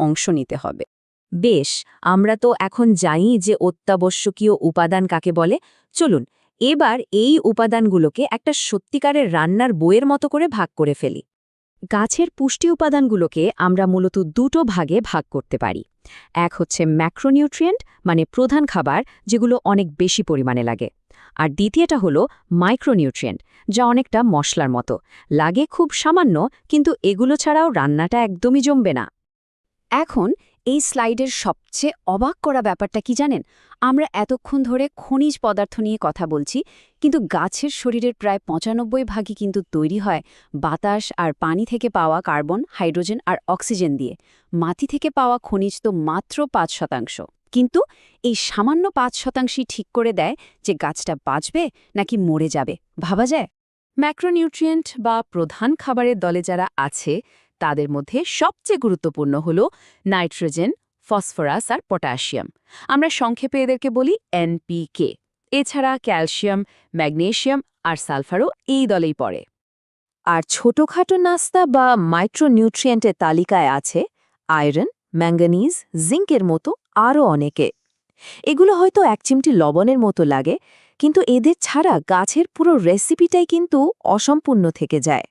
অংশ নিতে হবে। বেশ, আমরা তো এখন জানি যে অত্যাবশ্যকীয় উপাদান কাকে বলে। চলুন এবার এই উপাদানগুলোকে একটা সত্যিকারের রান্নার বইয়ের মতো করে ভাগ করে ফেলি। গাছের পুষ্টি উপাদানগুলোকে আমরা মূলত দুটো ভাগে ভাগ করতে পারি। এক হচ্ছে ম্যাক্রোনিউট্রিয়েন্ট, মানে প্রধান খাবার যেগুলো অনেক বেশি পরিমাণে লাগে। আর দ্বিতীয়টা হলো মাইক্রোনিউট্রিয়েন্ট, যা অনেকটা মশলার মতো লাগে, খুব সামান্য, কিন্তু এগুলো ছাড়াও রান্নাটা একদমই জমবে না। এখন এই স্লাইডের সবচেয়ে অবাক করা ব্যাপারটা কি জানেন? আমরা এতক্ষণ ধরে খনিজ পদার্থ নিয়ে কথা বলছি, কিন্তু গাছের শরীরের প্রায় ৯৫ ভাগই কিন্তু তৈরি হয় বাতাস আর পানি থেকে পাওয়া কার্বন, হাইড্রোজেন আর অক্সিজেন দিয়ে। মাটি থেকে পাওয়া খনিজ তো মাত্র ৫%। কিন্তু এই সামান্য ৫%ই ঠিক করে দেয় যে গাছটা বাঁচবে নাকি মরে যাবে, ভাবা যায়? ম্যাক্রোনিউট্রিয়েন্ট বা প্রধান খাবারের দলে যারা আছে তাদের মধ্যে সবচেয়ে গুরুত্বপূর্ণ হল নাইট্রোজেন, ফসফরাস আর পটাশিয়াম। আমরা সংক্ষেপে এদেরকে বলি এনপিকে। এছাড়া ক্যালসিয়াম, ম্যাগনেসিয়াম আর সালফারও এই দলেই পড়ে। আর ছোটখাটো নাস্তা বা মাইক্রোনিউট্রিয়েন্টের তালিকায় আছে আয়রন, ম্যাঙ্গানিজ, জিঙ্কের মতো আরও অনেকে। এগুলো হয়তো এক চিমটি লবণের মতো লাগে, কিন্তু এদের ছাড়া গাছের পুরো রেসিপিটাই কিন্তু অসম্পূর্ণ থেকে যায়।